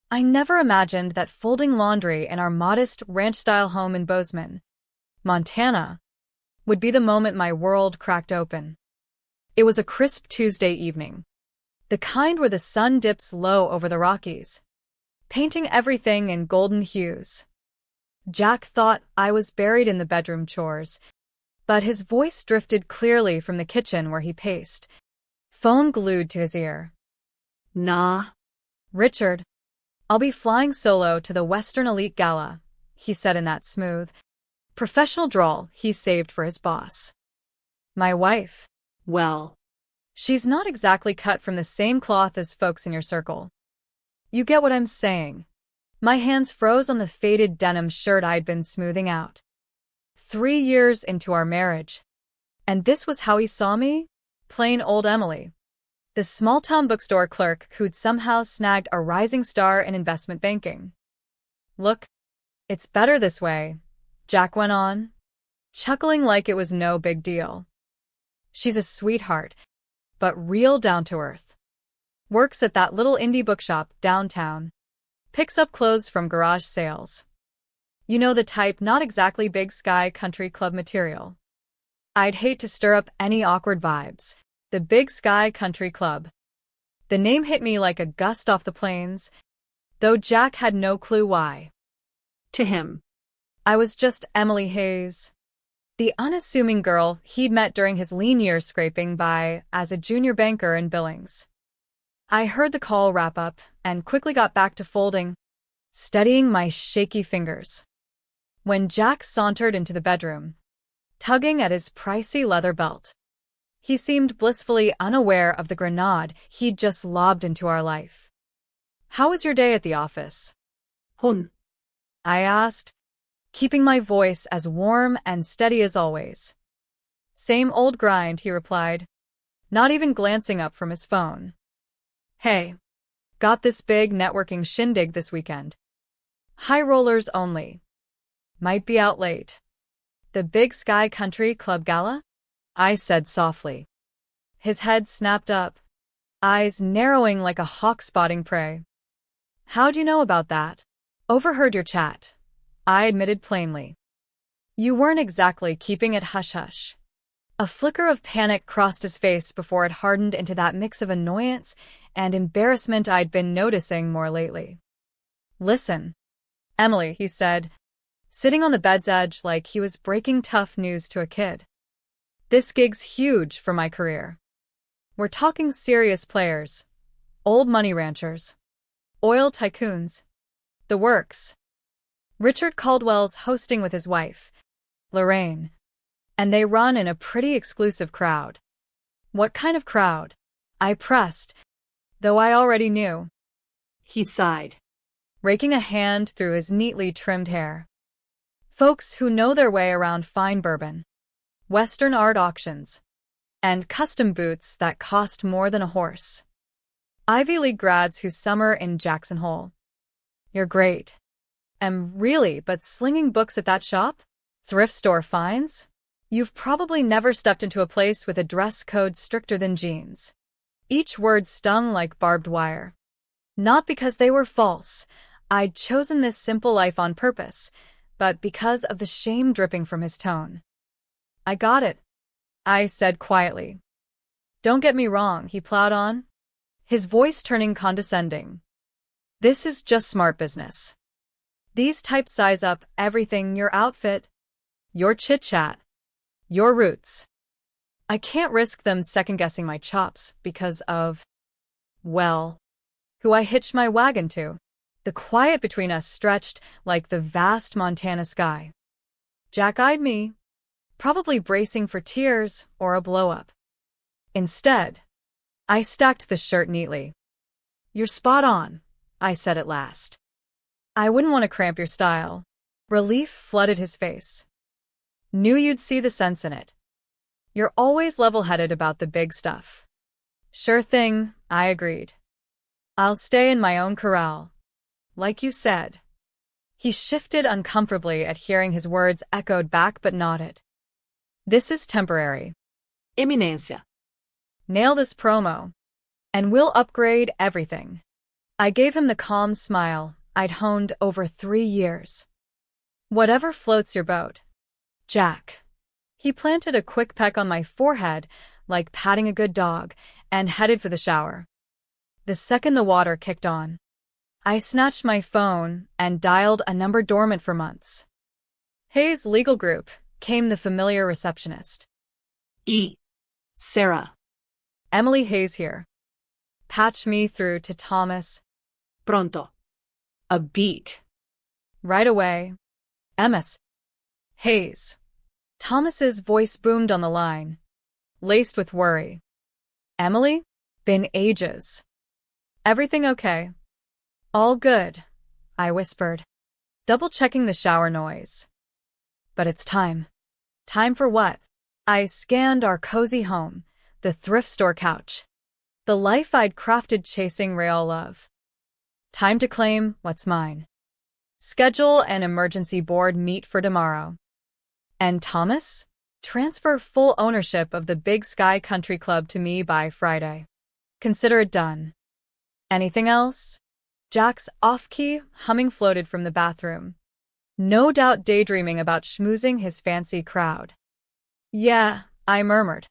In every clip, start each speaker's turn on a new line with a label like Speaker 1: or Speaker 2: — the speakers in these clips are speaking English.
Speaker 1: I never imagined that folding laundry in our modest ranch-style home in Bozeman, Montana, would be the moment my world cracked open. It was a crisp Tuesday evening, the kind where the sun dips low over the Rockies, painting everything in golden hues. Jack thought I was buried in the bedroom chores, but his voice drifted clearly from the kitchen where he paced, phone glued to his ear.
Speaker 2: Nah.
Speaker 1: Richard, I'll be flying solo to the Western Elite Gala, he said in that smooth, professional drawl he saved for his boss. My wife.
Speaker 2: Well,
Speaker 1: She's not exactly cut from the same cloth as folks in your circle. You get what I'm saying. My hands froze on the faded denim shirt I'd been smoothing out. 3 years into our marriage. And this was how he saw me? Plain old Emily, the small-town bookstore clerk who'd somehow snagged a rising star in investment banking. Look, it's better this way, Jack went on, chuckling like it was no big deal. She's a sweetheart, but real down-to-earth. Works at that little indie bookshop downtown. Picks up clothes from garage sales. You know the type, not exactly big sky country club material. I'd hate to stir up any awkward vibes. The Big Sky Country Club. The name hit me like a gust off the plains, though Jack had no clue why.
Speaker 2: to him.
Speaker 1: I was just Emily Hayes, the unassuming girl he'd met during his lean years scraping by as a junior banker in Billings. I heard the call wrap up and quickly got back to folding, steadying my shaky fingers. When Jack sauntered into the bedroom, tugging at his pricey leather belt, he seemed blissfully unaware of the grenade he'd just lobbed into our life. How was your day at the office?
Speaker 2: Hun.
Speaker 1: I asked, keeping my voice as warm and steady as always. Same old grind, he replied, not even glancing up from his phone. Hey, got this big networking shindig this weekend. High rollers only. Might be out late. The Big Sky Country Club Gala? I said softly. His head snapped up, eyes narrowing like a hawk spotting prey. How'd you know about that? Overheard your chat, I admitted plainly. You weren't exactly keeping it hush-hush. A flicker of panic crossed his face before it hardened into that mix of annoyance and embarrassment I'd been noticing more lately. Listen, Emily, he said, sitting on the bed's edge like he was breaking tough news to a kid. This gig's huge for my career. We're talking serious players, old money ranchers, oil tycoons, the works. Richard Caldwell's hosting with his wife, Lorraine, and they run in a pretty exclusive crowd. What kind of crowd? I pressed, though I already knew.
Speaker 2: He sighed,
Speaker 1: raking a hand through his neatly trimmed hair. Folks who know their way around fine bourbon, Western art auctions, and custom boots that cost more than a horse. Ivy League grads who summer in Jackson Hole. You're great. Really, but slinging books at that shop? Thrift store finds? You've probably never stepped into a place with a dress code stricter than jeans. Each word stung like barbed wire. Not because they were false. I'd chosen this simple life on purpose, but because of the shame dripping from his tone. I got it, I said quietly. Don't get me wrong, he plowed on, his voice turning condescending. This is just smart business. These types size up everything: your outfit, your chit-chat, your roots. I can't risk them second-guessing my chops because of, well, who I hitched my wagon to. The quiet between us stretched like the vast Montana sky. Jack eyed me, probably bracing for tears or a blow-up. Instead, I stacked the shirt neatly. You're spot on, I said at last. I wouldn't want to cramp your style. Relief flooded his face. Knew you'd see the sense in it. You're always level-headed about the big stuff. Sure thing, I agreed. I'll stay in my own corral. Like you said. He shifted uncomfortably at hearing his words echoed back but nodded. This is temporary.
Speaker 2: Eminencia.
Speaker 1: Nail this promo, and we'll upgrade everything. I gave him the calm smile I'd honed over 3 years. Whatever floats your boat, Jack. He planted a quick peck on my forehead, like patting a good dog, and headed for the shower. The second the water kicked on, I snatched my phone and dialed a number dormant for months. Hayes Legal Group, came the familiar receptionist.
Speaker 2: Sarah.
Speaker 1: Emily Hayes here. Patch me through to Thomas.
Speaker 2: Pronto. A beat.
Speaker 1: Right away. MS. Hayes. Thomas's voice boomed on the line, laced with worry. Emily? Been ages. Everything okay? All good, I whispered, double-checking the shower noise. But it's time. Time for what? I scanned our cozy home, the thrift store couch, the life I'd crafted chasing real love. Time to claim what's mine. Schedule an emergency board meet for tomorrow. And Thomas? Transfer full ownership of the Big Sky Country Club to me by Friday. Consider it done. Anything else? Jack's off-key humming floated from the bathroom, no doubt daydreaming about schmoozing his fancy crowd. Yeah, I murmured.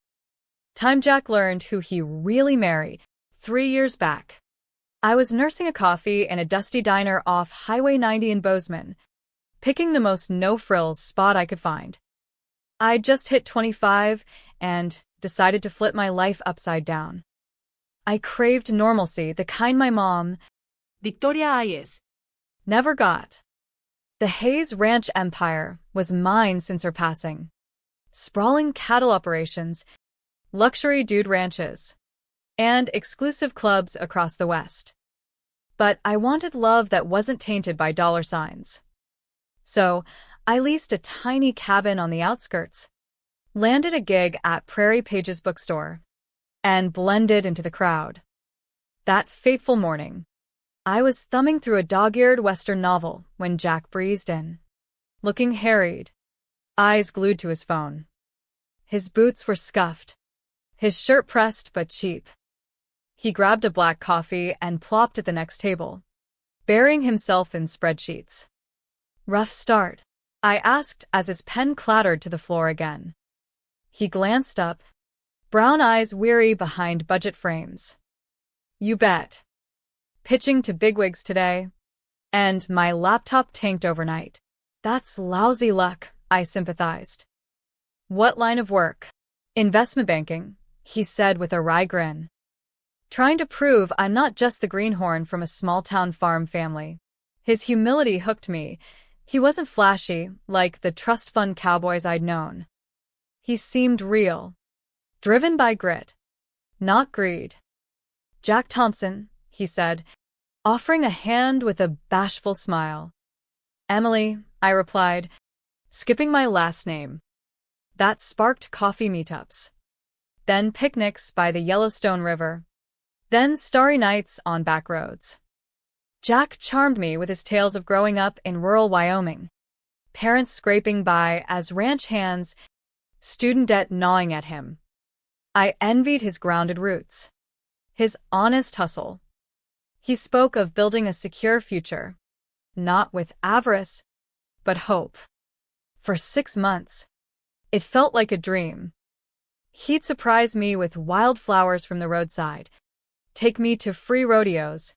Speaker 1: Time Jack learned who he really married, 3 years back. I was nursing a coffee in a dusty diner off Highway 90 in Bozeman, picking the most no-frills spot I could find. I'd just hit 25 and decided to flip my life upside down. I craved normalcy, the kind my mom,
Speaker 2: Victoria Hayes,
Speaker 1: never got. The Hayes Ranch empire was mine since her passing. Sprawling cattle operations, luxury dude ranches, and exclusive clubs across the West. But I wanted love that wasn't tainted by dollar signs. So, I leased a tiny cabin on the outskirts, landed a gig at Prairie Page's bookstore, and blended into the crowd. That fateful morning, I was thumbing through a dog-eared Western novel when Jack breezed in, looking harried, eyes glued to his phone. His boots were scuffed, his shirt pressed but cheap. He grabbed a black coffee and plopped at the next table, burying himself in spreadsheets. Rough start, I asked as his pen clattered to the floor again. He glanced up, brown eyes weary behind budget frames. You bet. Pitching to bigwigs today, and my laptop tanked overnight. That's lousy luck, I sympathized. What line of work? Investment banking, he said with a wry grin. Trying to prove I'm not just the greenhorn from a small-town farm family. His humility hooked me. He wasn't flashy, like the trust fund cowboys I'd known. He seemed real, driven by grit, not greed. Jack Thompson, he said, offering a hand with a bashful smile. Emily, I replied, skipping my last name. That sparked coffee meetups. Then picnics by the Yellowstone River. Then starry nights on back roads. Jack charmed me with his tales of growing up in rural Wyoming, parents scraping by as ranch hands, student debt gnawing at him. I envied his grounded roots, his honest hustle. He spoke of building a secure future, not with avarice, but hope. For 6 months, it felt like a dream. He'd surprise me with wildflowers from the roadside, take me to free rodeos,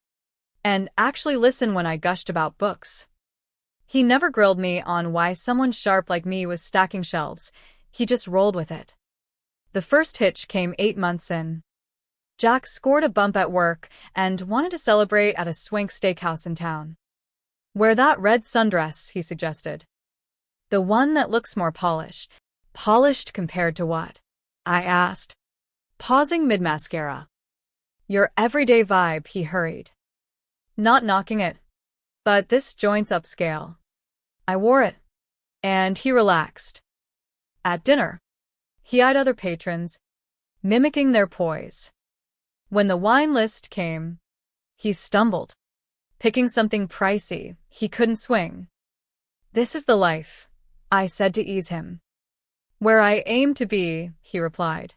Speaker 1: and actually listen when I gushed about books. He never grilled me on why someone sharp like me was stacking shelves. He just rolled with it. The first hitch came 8 months in. Jack scored a bump at work and wanted to celebrate at a swank steakhouse in town. Wear that red sundress, he suggested. The one that looks more polished. Polished compared to what? I asked, pausing mid-mascara. Your everyday vibe, he hurried. Not knocking it, but this joint's upscale. I wore it, and he relaxed. At dinner, he eyed other patrons, mimicking their poise. When the wine list came, he stumbled, picking something pricey he couldn't swing. This is the life, I said to ease him. Where I aim to be, he replied.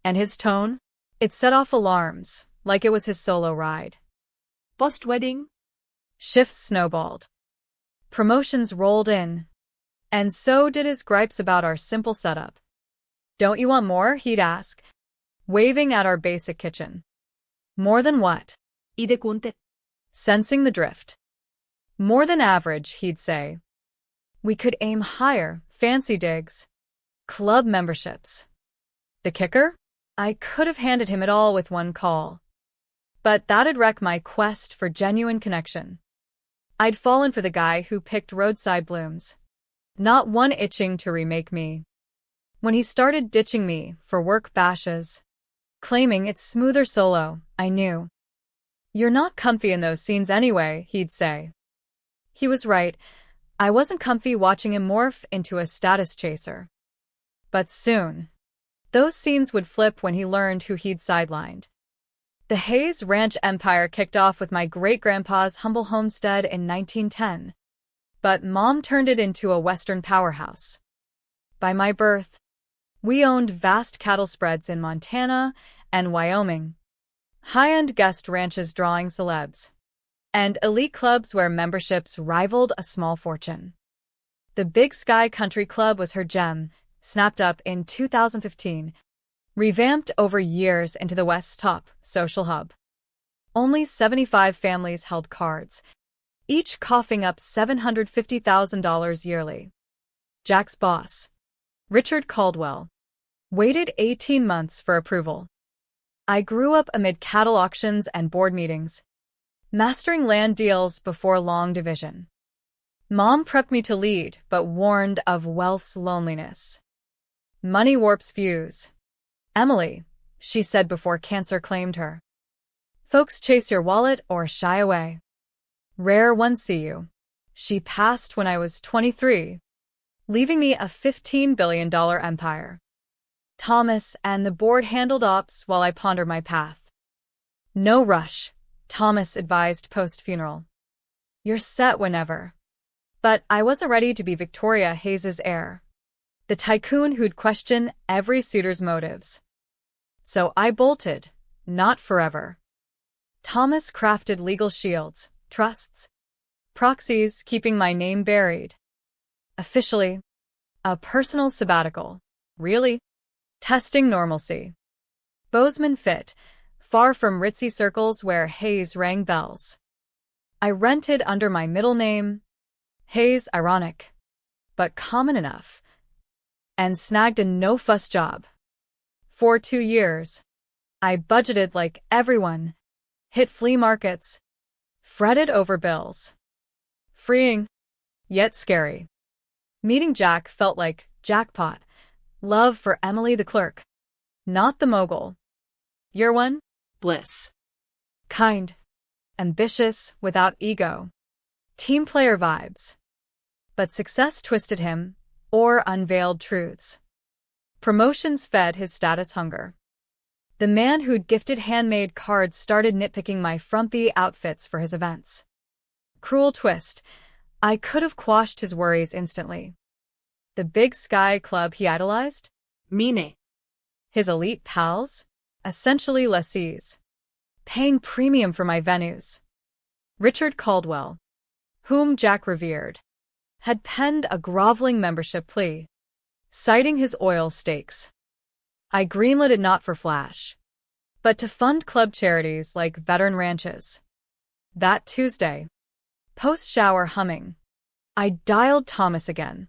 Speaker 1: And his tone? It set off alarms, like it was his solo ride.
Speaker 2: Post-wedding?
Speaker 1: Shifts snowballed. Promotions rolled in. And so did his gripes about our simple setup. Don't you want more? He'd ask, waving at our basic kitchen. More than what?
Speaker 2: ¿Y de kunte?
Speaker 1: Sensing the drift. More than average, he'd say. We could aim higher, fancy digs. Club memberships. The kicker? I could have handed him it all with one call. But that'd wreck my quest for genuine connection. I'd fallen for the guy who picked roadside blooms. Not one itching to remake me. When he started ditching me for work bashes, claiming it's smoother solo, I knew. You're not comfy in those scenes anyway, he'd say. He was right. I wasn't comfy watching him morph into a status chaser. But soon, those scenes would flip when he learned who he'd sidelined. The Hayes Ranch empire kicked off with my great-grandpa's humble homestead in 1910. But Mom turned it into a Western powerhouse. By my birth, we owned vast cattle spreads in Montana and Wyoming, high-end guest ranches drawing celebs, and elite clubs where memberships rivaled a small fortune. The Big Sky Country Club was her gem, snapped up in 2015, revamped over years into the West's top social hub. Only 75 families held cards, each coughing up $750,000 yearly. Jack's boss, Richard Caldwell, waited 18 months for approval. I grew up amid cattle auctions and board meetings, mastering land deals before long division. Mom prepped me to lead, but warned of wealth's loneliness. Money warps views. Emily, she said before cancer claimed her. Folks chase your wallet or shy away. Rare ones see you. She passed when I was 23, leaving me a $15 billion empire. Thomas and the board handled ops while I pondered my path. No rush, Thomas advised post-funeral. You're set whenever. But I wasn't ready to be Victoria Hayes's heir, the tycoon who'd question every suitor's motives. So I bolted, not forever. Thomas crafted legal shields, trusts, proxies keeping my name buried. Officially, a personal sabbatical, really. Testing normalcy. Bozeman fit, far from ritzy circles where Hayes rang bells. I rented under my middle name, Hayes ironic, but common enough, and snagged a no-fuss job. For 2 years, I budgeted like everyone, hit flea markets, fretted over bills. Freeing, yet scary. Meeting Jack felt like jackpot. Love for Emily the clerk, not the mogul. Year one?
Speaker 2: Bliss.
Speaker 1: Kind. Ambitious, without ego. Team player vibes. But success twisted him, or unveiled truths. Promotions fed his status hunger. The man who'd gifted handmade cards started nitpicking my frumpy outfits for his events. Cruel twist. I could have quashed his worries instantly. The Big Sky Club he idolized?
Speaker 2: Mine.
Speaker 1: His elite pals? Essentially lessees. Paying premium for my venues. Richard Caldwell, whom Jack revered, had penned a groveling membership plea, citing his oil stakes. I greenlit it not for flash, but to fund club charities like veteran ranches. That Tuesday, post-shower humming, I dialed Thomas again.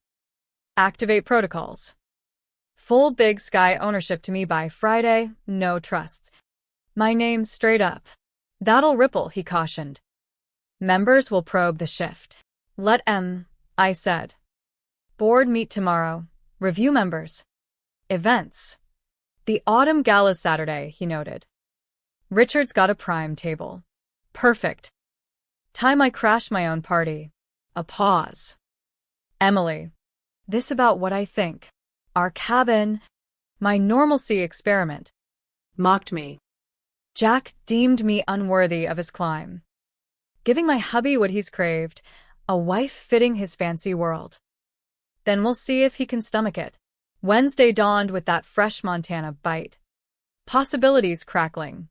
Speaker 1: Activate protocols. Full Big Sky ownership to me by Friday, no trusts. My name straight up. That'll ripple, he cautioned. Members will probe the shift. Let I said. Board meet tomorrow. Review members. Events. The autumn gala Saturday, he noted. Richard's got a prime table. Perfect. Time I crash my own party. A pause. Emily. This about what I think. Our cabin. My normalcy experiment.
Speaker 2: Mocked me.
Speaker 1: Jack deemed me unworthy of his climb. Giving my hubby what he's craved, a wife fitting his fancy world. Then we'll see if he can stomach it. Wednesday dawned with that fresh Montana bite. Possibilities crackling.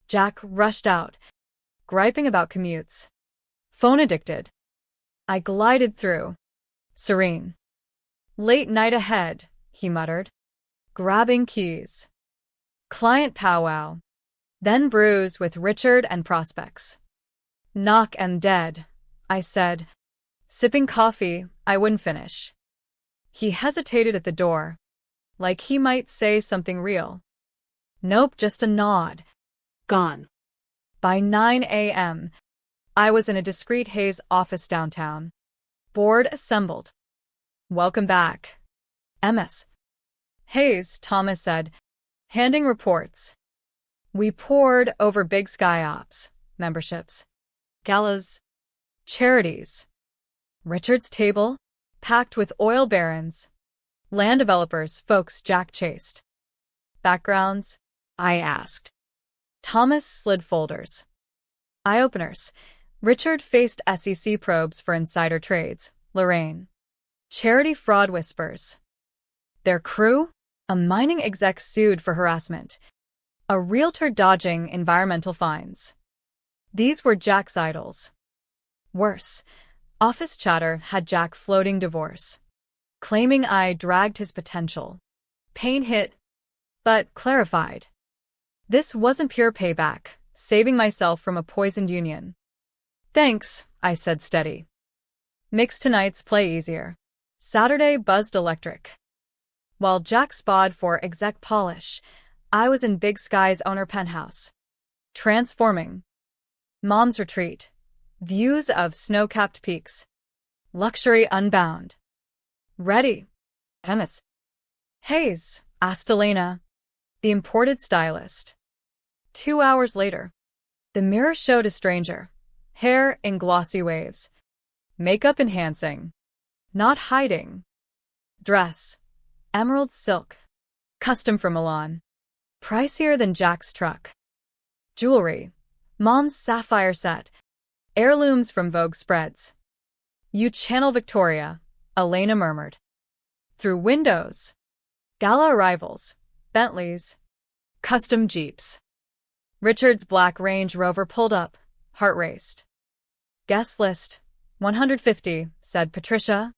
Speaker 1: Jack rushed out, griping about commutes. Phone addicted. I glided through. Serene. Late night ahead, he muttered. Grabbing keys. Client powwow. Then brews with Richard and prospects. Knock and dead, I said. Sipping coffee, I wouldn't finish. He hesitated at the door, like he might say something real. Nope, just a nod.
Speaker 2: Gone.
Speaker 1: By 9 a.m., I was in a discreet Hayes office downtown. Board assembled. Welcome back. MS. Hayes, Thomas said, handing reports. We pored over Big Sky Ops, memberships, galas, charities. Richard's table, packed with oil barons, land developers, folks Jack chased. Backgrounds? I asked. Thomas slid folders. Eye-openers. Richard faced SEC probes for insider trades. Lorraine. Charity fraud whispers. Their crew? A mining exec sued for harassment. A realtor dodging environmental fines. These were Jack's idols. Worse, office chatter had Jack floating divorce, claiming I dragged his potential. Pain hit, but clarified. This wasn't pure payback, saving myself from a poisoned union. Thanks, I said steady. Mix tonight's play easier. Saturday buzzed electric. While Jack spawed for exec polish, I was in Big Sky's owner penthouse. Transforming. Mom's retreat. Views of snow-capped peaks. Luxury unbound. Ready. MS. Hayes, asked Elena, the imported stylist. 2 hours later. The mirror showed a stranger. Hair in glossy waves. Makeup enhancing. Not hiding. Dress. Emerald silk. Custom from Milan. Pricier than Jack's truck. Jewelry. Mom's sapphire set. Heirlooms from Vogue spreads. You channel Victoria, Elena murmured. Through windows. Gala arrivals. Bentleys. Custom Jeeps. Richard's black Range Rover pulled up. Heart raced. Guest list. 150, said Patricia.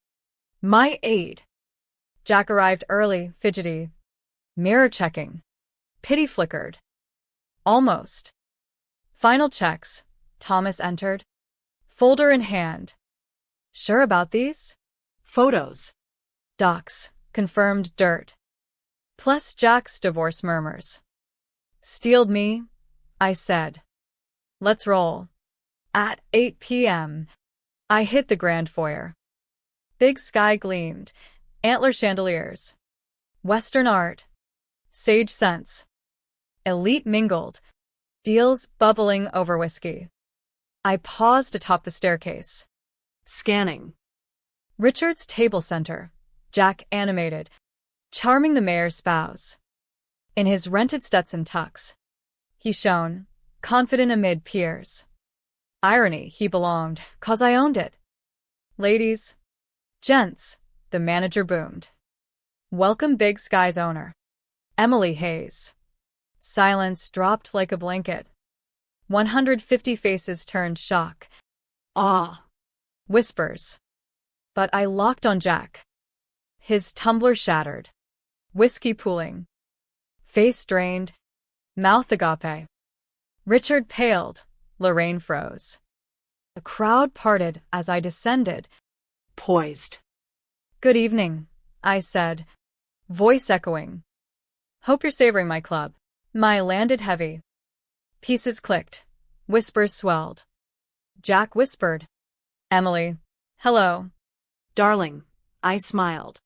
Speaker 1: My aide. Jack arrived early, fidgety. Mirror checking. Pity flickered. Almost. Final checks. Thomas entered. Folder in hand. Sure about these?
Speaker 2: Photos.
Speaker 1: Docs. Confirmed dirt. Plus Jack's divorce murmurs. Stealed me, I said. Let's roll. At 8 p.m., I hit the grand foyer. Big Sky gleamed. Antler chandeliers. Western art. Sage scents. Elite mingled. Deals bubbling over whiskey. I paused atop the staircase.
Speaker 2: Scanning.
Speaker 1: Richard's table center. Jack animated. Charming the mayor's spouse. In his rented Stetson tux. He shone, confident amid peers. Irony, he belonged, 'cause I owned it. Ladies. Gents, the manager boomed. Welcome Big Sky's owner. Emily Hayes. Silence dropped like a blanket. 150 faces turned shock.
Speaker 2: Awe.
Speaker 1: Whispers. But I locked on Jack. His tumbler shattered. Whiskey pooling. Face drained. Mouth agape. Richard paled. Lorraine froze. The crowd parted as I descended.
Speaker 2: Poised.
Speaker 1: Good evening, I said, voice echoing. Hope you're savoring my club. My landed heavy. Pieces clicked. Whispers swelled. Jack whispered. Emily. Hello.
Speaker 2: Darling. I smiled.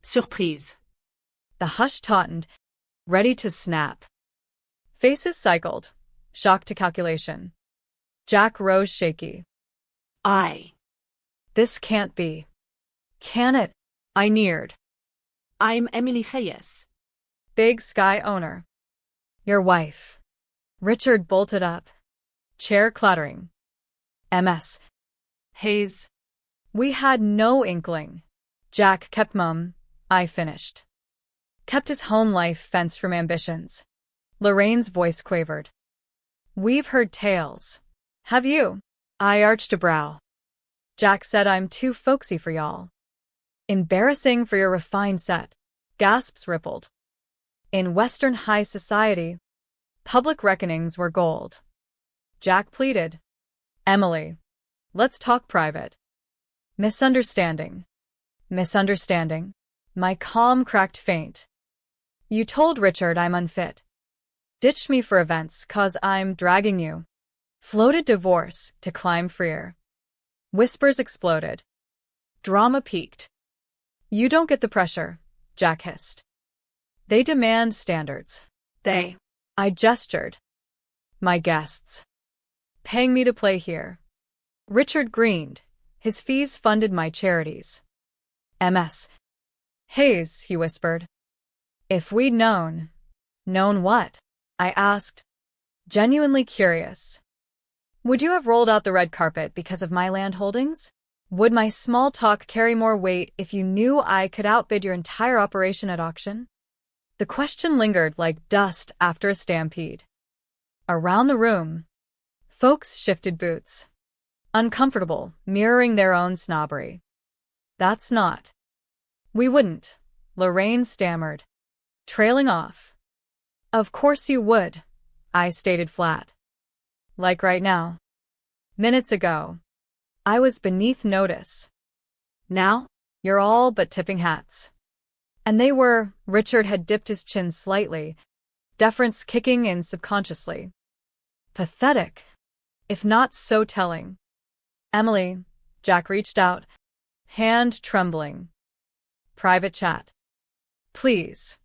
Speaker 2: Surprise.
Speaker 1: The hush tautened, ready to snap. Faces cycled, shocked to calculation. Jack rose shaky. This can't be. Can it? I neared.
Speaker 2: I'm Emily Heiress.
Speaker 1: Big Sky owner. Your wife. Richard bolted up. Chair clattering. MS.
Speaker 2: Hayes.
Speaker 1: We had no inkling. Jack kept mum. I finished. Kept his home life fenced from ambitions. Lorraine's voice quavered. We've heard tales. Have you?
Speaker 2: I arched a brow.
Speaker 1: Jack said I'm too folksy for y'all. Embarrassing for your refined set. Gasps rippled. In Western high society, public reckonings were gold. Jack pleaded. Emily, let's talk private. Misunderstanding. Misunderstanding. My calm cracked faint. You told Richard I'm unfit. Ditched me for events 'cause I'm dragging you. Floated divorce to climb freer. Whispers exploded. Drama peaked. You don't get the pressure, Jack hissed. They demand standards.
Speaker 2: They.
Speaker 1: I gestured. My guests. Paying me to play here. Richard grinned. His fees funded my charities. MS. Hayes, he whispered. If we'd known. Known what? I asked, genuinely curious. Would you have rolled out the red carpet because of my land holdings? Would my small talk carry more weight if you knew I could outbid your entire operation at auction? The question lingered like dust after a stampede. Around the room, folks shifted boots. Uncomfortable, mirroring their own snobbery. That's not. We wouldn't, Lorraine stammered, trailing off. Of course you would, I stated flat. Like right now. Minutes ago. I was beneath notice.
Speaker 2: Now?
Speaker 1: You're all but tipping hats. And they were. Richard had dipped his chin slightly, deference kicking in subconsciously. Pathetic, if not so telling. Emily, Jack reached out, hand trembling. Private chat. Please.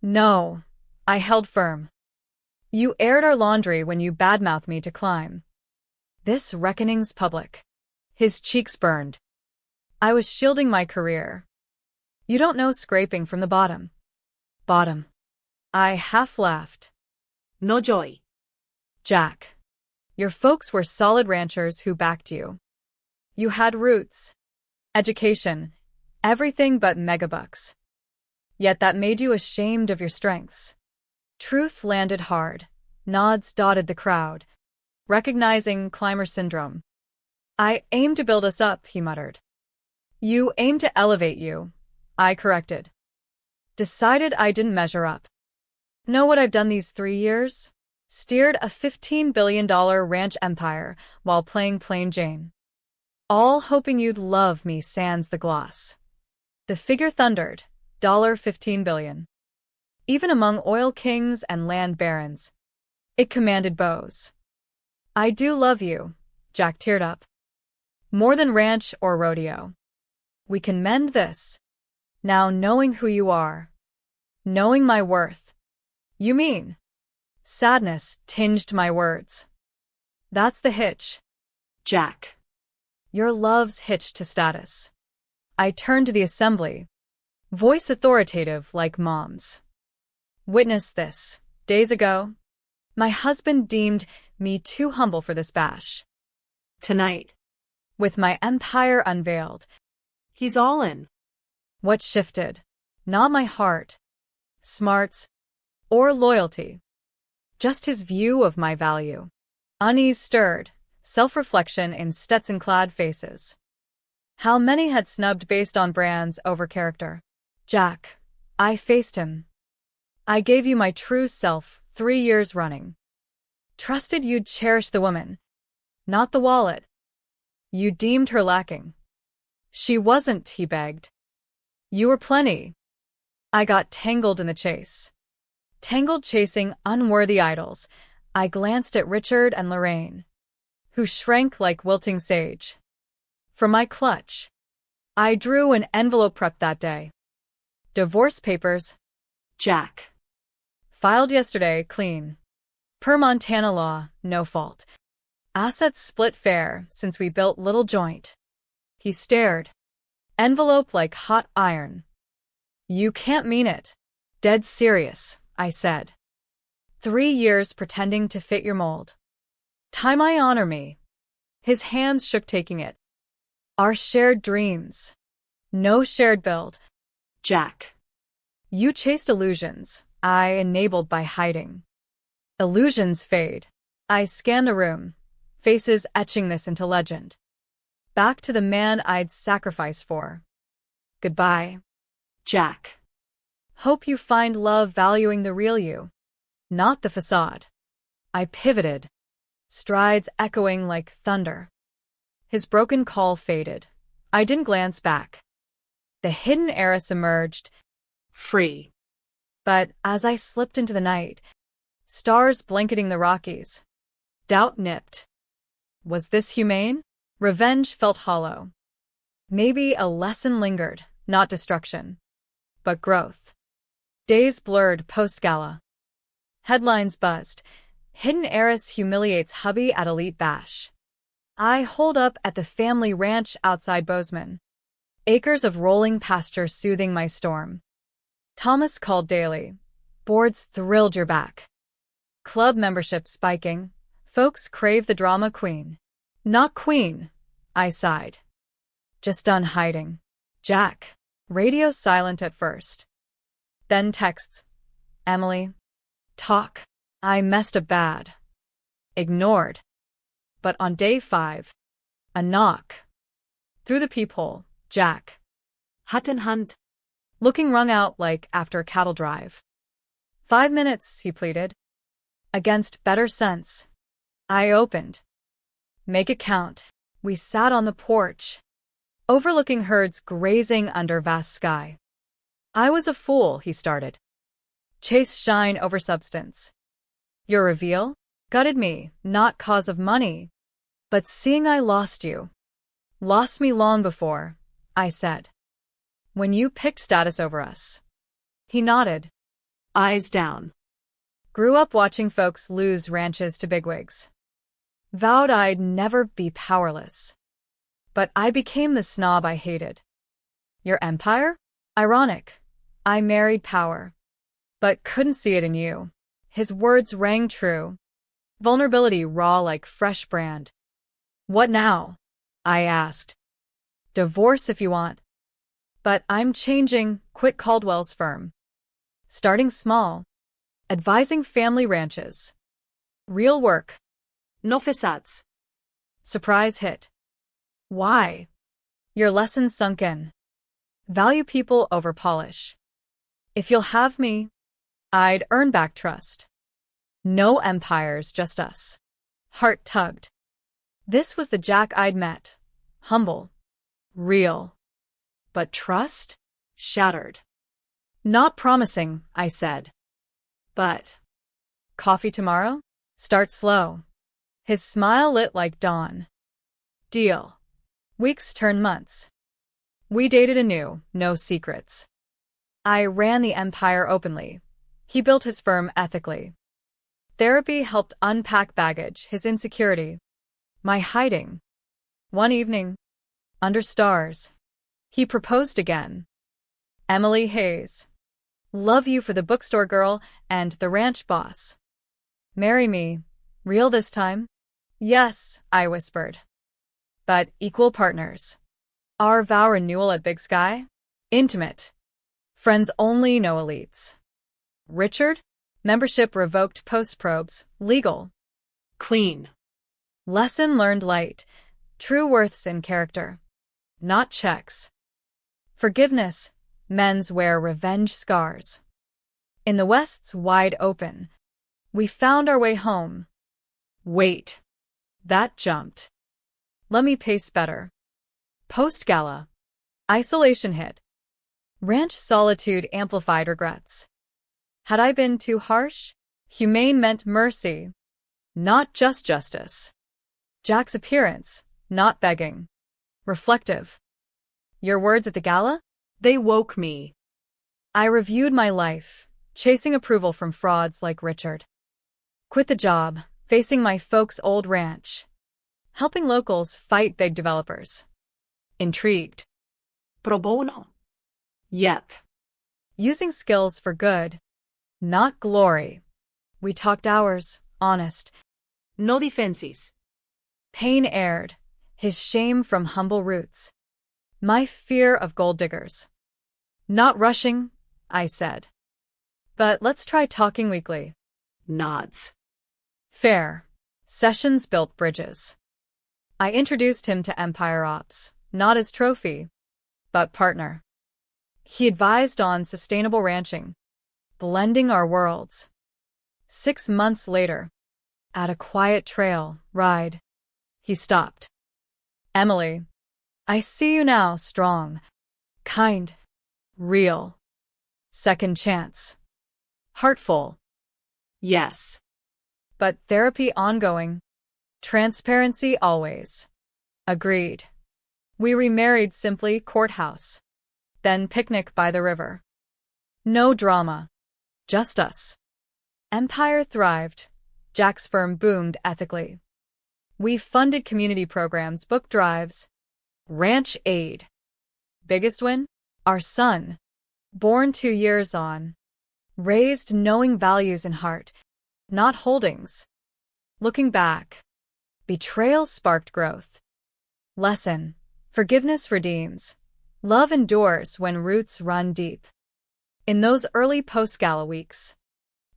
Speaker 1: No. I held firm. You aired our laundry when you badmouthed me to climb. This reckoning's public. His cheeks burned. I was shielding my career. You don't know scraping from the bottom. Bottom. I half laughed.
Speaker 2: No joy.
Speaker 1: Jack. Your folks were solid ranchers who backed you. You had roots. Education. Everything but megabucks. Yet that made you ashamed of your strengths. Truth landed hard. Nods dotted the crowd, recognizing climber syndrome. I aim to build us up, he muttered. You aim to elevate you, I corrected. Decided I didn't measure up. Know what I've done these 3 years? Steered a $15 billion ranch empire while playing Plain Jane. All hoping you'd love me sans the gloss. The figure thundered, $15 billion. Even among oil kings and land barons, it commanded bows. I do love you, Jack teared up. More than ranch or rodeo. We can mend this. Now knowing who you are. Knowing my worth. You mean? Sadness tinged my words. That's the hitch.
Speaker 2: Jack.
Speaker 1: Your love's hitched to status. I turned to the assembly, voice authoritative like mom's. Witness this. Days ago, my husband deemed me too humble for this bash.
Speaker 2: Tonight.
Speaker 1: With my empire unveiled.
Speaker 2: He's all in.
Speaker 1: What shifted? Not my heart, smarts, or loyalty. Just his view of my value. Unease stirred, self-reflection in Stetson-clad faces. How many had snubbed based on brands over character? Jack. I faced him. I gave you my true self 3 years running. Trusted you'd cherish the woman, not the wallet. You deemed her lacking. She wasn't, he begged. You were plenty. I got tangled in the chase. Tangled chasing unworthy idols, I glanced at Richard and Lorraine, who shrank like wilting sage. From my clutch, I drew an envelope prepped that day. Divorce papers.
Speaker 2: Jack.
Speaker 1: Filed yesterday, clean. Per Montana law, no fault. Assets split fair since we built little joint. He stared. Envelope like hot iron. You can't mean it. Dead serious, I said. 3 years pretending to fit your mold. Time I honor me. His hands shook taking it. Our shared dreams. No shared build.
Speaker 2: Jack.
Speaker 1: You chased illusions, I enabled by hiding. Illusions fade. I scanned the room. faces etching this into legend. Back to the man I'd sacrifice for. Goodbye.
Speaker 2: Jack.
Speaker 1: Hope you find love valuing the real you, not the facade. I pivoted, strides echoing like thunder. His broken call faded. I didn't glance back. The hidden heiress emerged,
Speaker 2: Free.
Speaker 1: but as I slipped into the night, stars blanketing the Rockies, doubt nipped. Was this humane? Revenge felt hollow. Maybe a lesson lingered, not destruction, but growth. Days blurred post-gala. Headlines buzzed. Hidden heiress humiliates hubby at elite bash. I holed up at the family ranch outside Bozeman. Acres of rolling pasture soothing my storm. Thomas called daily. Boards thrilled your back. Club membership spiking. Folks crave the drama queen. Not queen, I sighed. Just done hiding. Jack. Radio silent at first. Then texts. Emily. Talk. I messed up bad. Ignored. But on day 5, a knock. Through the peephole, Jack.
Speaker 2: Hut and hunt.
Speaker 1: Looking wrung out like after a cattle drive. 5 minutes, he pleaded. Against better sense. I opened. Make it count. We sat on the porch, overlooking herds grazing under vast sky. I was a fool, he started. Chase shine over substance. Your reveal gutted me, not cause of money, but seeing I lost you. Lost me long before, I said. When you picked status over us. He nodded.
Speaker 2: Eyes down.
Speaker 1: Grew up watching folks lose ranches to bigwigs. Vowed I'd never be powerless. But I became the snob I hated. Your empire? Ironic. I married power. But couldn't see it in you. His words rang true. Vulnerability raw like fresh brand. What now? I asked. Divorce if you want. But I'm changing, quit Caldwell's firm. Starting small. Advising family ranches. Real work.
Speaker 2: No facades.
Speaker 1: Surprise hit. Why? Your lessons sunk in. Value people over polish. If you'll have me, I'd earn back trust. No empires, just us. Heart tugged. This was the Jack I'd met. Humble. Real. But trust? Shattered. Not promising, I said. But. Coffee tomorrow? Start slow. His smile lit like dawn. Deal. Weeks turned months. We dated anew, no secrets. I ran the empire openly. He built his firm ethically. Therapy helped unpack baggage, his insecurity. My hiding. One evening, under stars, he proposed again. Emily Hayes. Love you for the bookstore girl and the ranch boss. Marry me. Real this time? Yes, I whispered. But equal partners. Our vow renewal at Big Sky? Intimate. Friends only, no elites. Richard? Membership revoked post-probes. Legal.
Speaker 2: Clean.
Speaker 1: Lesson learned light. True worths in character. Not checks. Forgiveness. Men's wear revenge scars. In the West's wide open, we found our way home. Wait. That jumped. Let me pace better. Post-gala. Isolation hit. Ranch solitude amplified regrets. Had I been too harsh? Humane meant mercy, not just justice. Jack's appearance, not begging. Reflective. Your words at the gala?
Speaker 2: They woke me.
Speaker 1: I reviewed my life, chasing approval from frauds like Richard. Quit the job, facing my folks' old ranch. Helping locals fight big developers. Intrigued.
Speaker 2: Pro bono. Yep.
Speaker 1: Using skills for good, not glory. We talked hours, honest.
Speaker 2: No defenses.
Speaker 1: Pain aired, his shame from humble roots. My fear of gold diggers. Not rushing, I said. But let's try talking weekly.
Speaker 2: Nods.
Speaker 1: Fair. Sessions built bridges. I introduced him to Empire Ops, not as trophy, but partner. He advised on sustainable ranching, blending our worlds. 6 months later, at a quiet trail ride, he stopped. Emily, I see you now, strong, kind, real. Second chance. Heartful.
Speaker 2: Yes.
Speaker 1: But therapy ongoing. Transparency always. Agreed. We remarried simply courthouse. Then picnic by the river. No drama. Just us. Empire thrived. Jack's firm boomed ethically. We funded community programs, book drives, ranch aid. Biggest win? Our son. Born 2 years on. Raised knowing values in heart, not holdings. Looking back, betrayal sparked growth. Lesson: forgiveness redeems. Love endures when roots run deep. In those early post-gala weeks,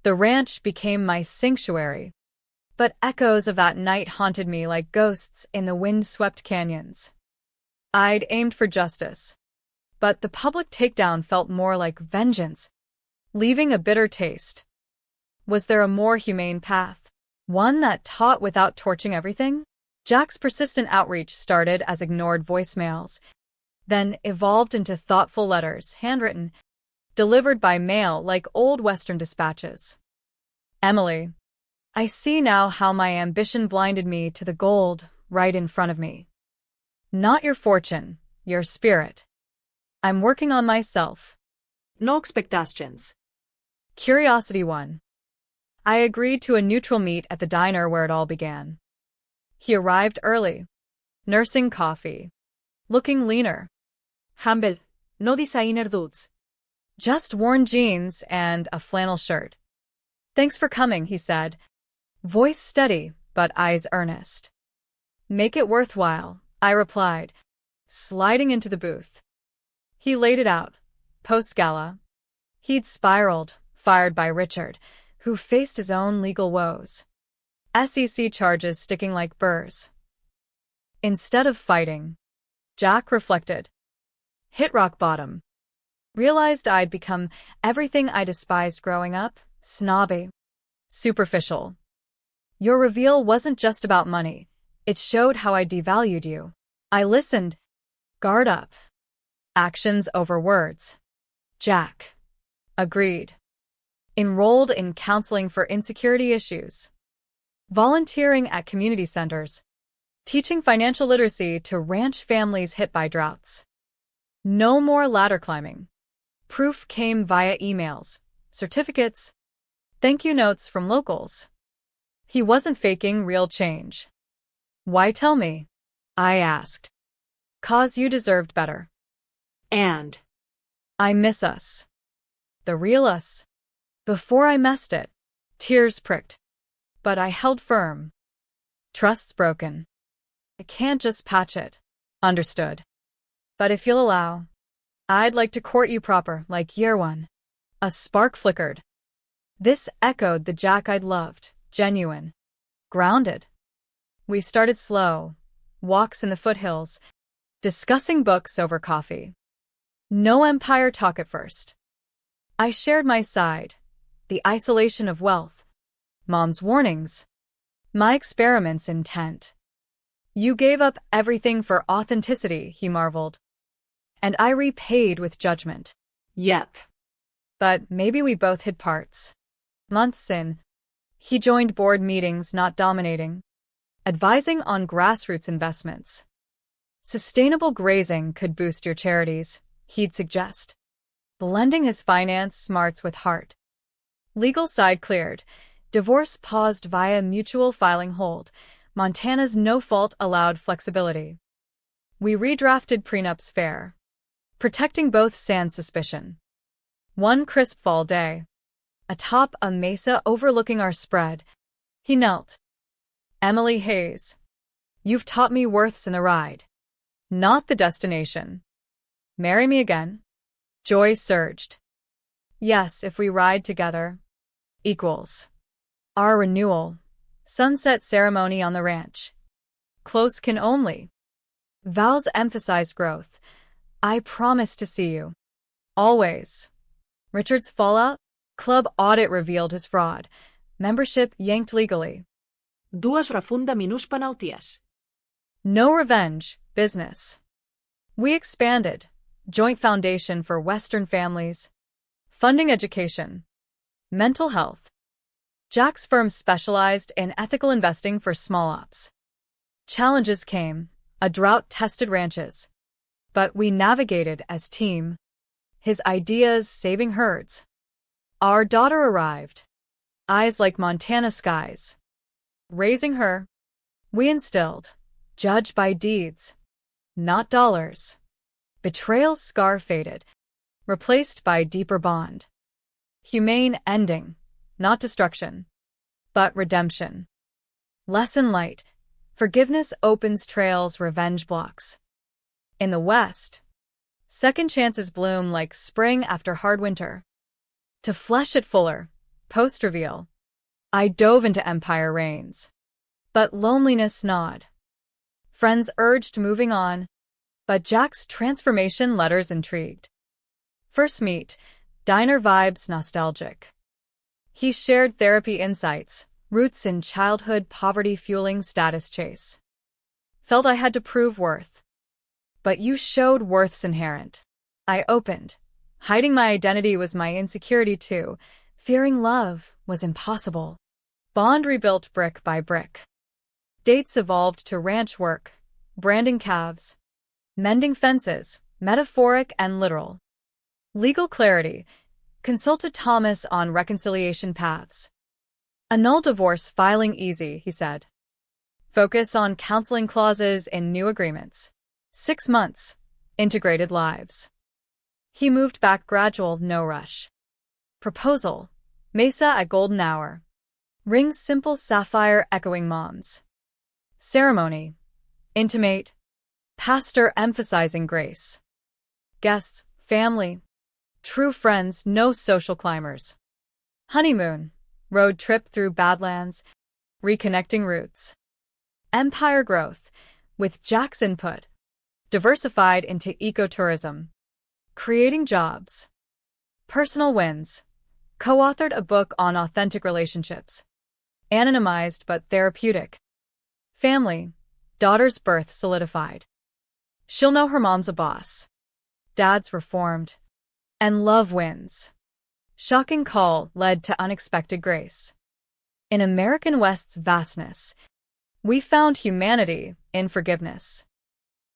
Speaker 1: the ranch became my sanctuary. But echoes of that night haunted me like ghosts in the wind-swept canyons. I'd aimed for justice, but the public takedown felt more like vengeance, leaving a bitter taste. Was there a more humane path? One that taught without torching everything? Jack's persistent outreach started as ignored voicemails, then evolved into thoughtful letters, handwritten, delivered by mail like old Western dispatches. Emily, I see now how my ambition blinded me to the gold right in front of me. Not your fortune, your spirit. I'm working on myself.
Speaker 2: No expectations.
Speaker 1: Curiosity 1. I agreed to a neutral meet at the diner where it all began. He arrived early, nursing coffee, looking leaner.
Speaker 2: Humble. No designer dudes.
Speaker 1: Just worn jeans and a flannel shirt. Thanks for coming, he said, voice steady but eyes earnest. Make it worthwhile, I replied, sliding into the booth. He laid it out. Post-gala. He'd spiraled, fired by Richard, who faced his own legal woes. SEC charges sticking like burrs. Instead of fighting, Jack reflected. Hit rock bottom. Realized I'd become everything I despised growing up, snobby, superficial. Your reveal wasn't just about money. It showed how I devalued you. I listened. Guard up. Actions over words. Jack. Agreed. Enrolled in counseling for insecurity issues. Volunteering at community centers. Teaching financial literacy to ranch families hit by droughts. No more ladder climbing. Proof came via emails, certificates, thank you notes from locals. He wasn't faking real change. Why tell me? I asked. 'Cause you deserved better.
Speaker 2: And
Speaker 1: I miss us. The real us. Before I messed it, tears pricked. But I held firm. Trust's broken. I can't just patch it. Understood. But if you'll allow, I'd like to court you proper, like year one. A spark flickered. This echoed the Jack I'd loved, genuine, grounded. We started slow, walks in the foothills, discussing books over coffee. No empire talk at first. I shared my side, the isolation of wealth, Mom's warnings, my experiments' intent. You gave up everything for authenticity, he marveled. And I repaid with judgment.
Speaker 2: yep.
Speaker 1: But maybe we both hid parts. Months in, he joined board meetings, not dominating, advising on grassroots investments. Sustainable grazing could boost your charities, he'd suggest. Blending his finance smarts with heart. Legal side cleared. Divorce paused via mutual filing hold. Montana's no-fault allowed flexibility. We redrafted prenups fair, protecting both sans suspicion. One crisp fall day, atop a mesa overlooking our spread, he knelt. Emily Hayes, you've taught me worths in the ride, not the destination. Marry me again? Joy surged. Yes, if we ride together. Equals. Our renewal. Sunset ceremony on the ranch. Close kin only. Vows emphasize growth. I promise to see you. Always. Richard's fallout? Club audit revealed his fraud. Membership yanked legally.
Speaker 2: Dues refunda minús penalties.
Speaker 1: No revenge, business. We expanded. Joint foundation for Western families. Funding education. Mental health. Jack's firm specialized in ethical investing for small ops. Challenges came, a drought-tested ranches. But we navigated as team. His ideas saving herds. Our daughter arrived. Eyes like Montana skies. Raising her, we instilled, judge by deeds, not dollars. Betrayal's scar faded, replaced by deeper bond. Humane ending, not destruction, but redemption. Lesson light, forgiveness opens trails, revenge blocks. In the West, second chances bloom like spring after hard winter. To flesh it fuller, post-reveal, I dove into empire reigns. But loneliness gnawed. Friends urged moving on, but Jack's transformation letters intrigued. First meet, diner vibes nostalgic. He shared therapy insights, roots in childhood poverty fueling status chase. Felt I had to prove worth. But you showed worth's inherent. I opened. Hiding my identity was my insecurity too. Fearing love was impossible. Bond rebuilt brick by brick. Dates evolved to ranch work, branding calves, mending fences, metaphoric and literal. Legal clarity. Consulted Thomas on reconciliation paths. Annul divorce filing easy, he said. Focus on counseling clauses in new agreements. 6 months. Integrated lives. He moved back gradual, no rush. Proposal. Mesa at golden hour. Rings simple sapphire echoing moms. Ceremony. Intimate. Pastor emphasizing grace. Guests, family. True friends, no social climbers. Honeymoon. Road trip through Badlands. Reconnecting roots. Empire growth. With Jack's input. Diversified into ecotourism. Creating jobs. Personal wins. Co-authored a book on authentic relationships. Anonymized but therapeutic. Family. Daughter's birth solidified. She'll know her mom's a boss. Dad's reformed. And love wins. Shocking call led to unexpected grace. In American West's vastness, we found humanity in forgiveness.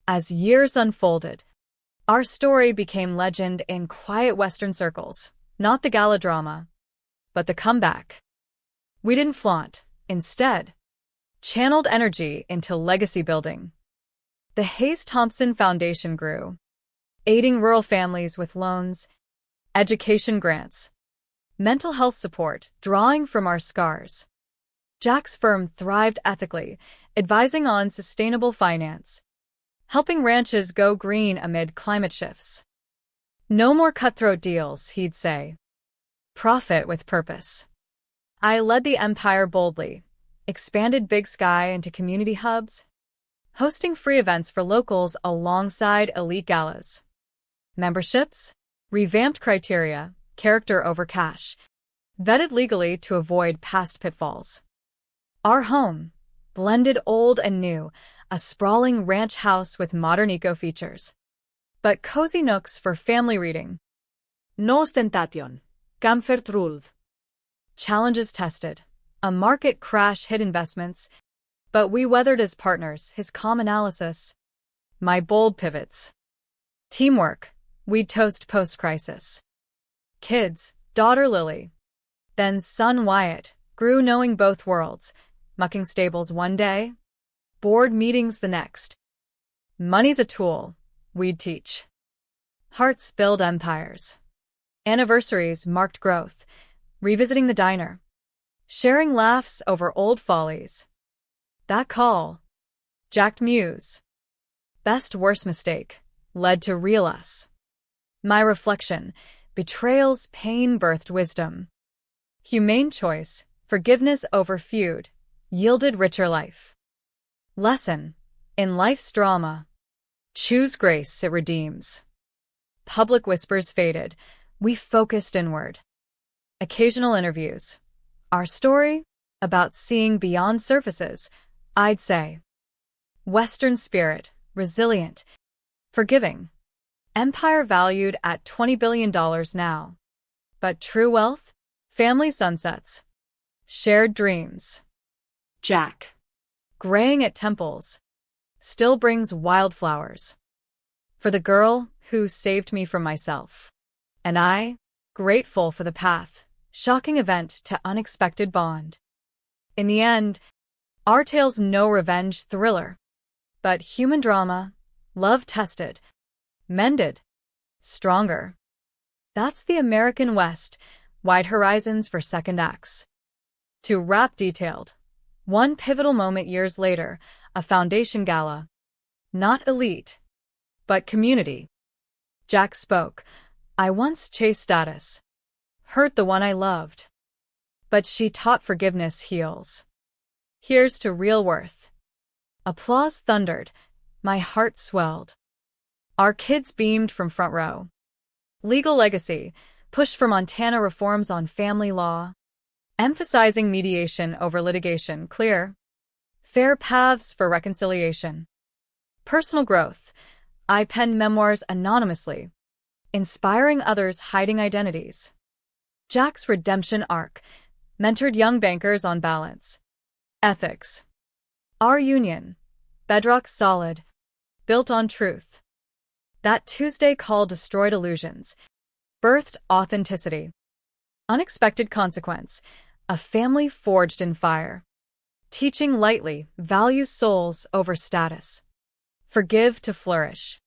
Speaker 1: As years unfolded, our story became legend in quiet Western circles, not the gala drama, but the comeback. We didn't flaunt, instead, channeled energy into legacy building. The Hayes-Thompson Foundation grew, aiding rural families with loans, education grants, mental health support, drawing from our scars. Jack's firm thrived ethically, advising on sustainable finance, helping ranches go green amid climate shifts. No more cutthroat deals, he'd say. Profit with purpose. I led the empire boldly, expanded Big Sky into community hubs, hosting free events for locals alongside elite galas. Memberships? Revamped criteria, character over cash, vetted legally to avoid past pitfalls. Our home, blended old and new, a sprawling ranch house with modern eco-features. But cozy nooks for family reading.
Speaker 2: No ostentation. Comfort ruled.
Speaker 1: Challenges tested. A market crash hit investments, but we weathered as partners, his calm analysis. My bold pivots. Teamwork. We'd toast post-crisis. Kids, daughter Lily. Then son Wyatt, grew knowing both worlds, mucking stables one day, board meetings the next. Money's a tool, we'd teach. Hearts build empires. Anniversaries marked growth, revisiting the diner, sharing laughs over old follies. That call, Jacked Muse. Best worst mistake, led to real us. My reflection, betrayal's pain birthed wisdom. Humane choice, forgiveness over feud, yielded richer life. Lesson: in life's drama, choose grace, it redeems. Public whispers faded. We focused inward. Occasional interviews. Our story? About seeing beyond surfaces, I'd say. Western spirit, resilient, forgiving. Empire valued at $20 billion now. But true wealth? Family sunsets. Shared dreams.
Speaker 2: Jack.
Speaker 1: Graying at temples. Still brings wildflowers. For the girl who saved me from myself. And I, grateful for the path, shocking event to unexpected bond. In the end, our tale's no revenge thriller, but human drama, love tested, mended, stronger. That's the American West, wide horizons for second acts. To wrap detailed, one pivotal moment years later, a foundation gala. Not elite, but community. Jack spoke. I once chased status, hurt the one I loved. But she taught forgiveness heals. Here's to real worth. Applause thundered. My heart swelled. Our kids beamed from front row. Legal legacy, push for Montana reforms on family law. Emphasizing mediation over litigation, clear. Fair paths for reconciliation. Personal growth. I penned memoirs anonymously, inspiring others hiding identities. Jack's redemption arc, mentored young bankers on balance. Ethics. Our union, bedrock solid, built on truth. That Tuesday call destroyed illusions, birthed authenticity. Unexpected consequence, a family forged in fire. Teaching lightly, value souls over status. Forgive to flourish.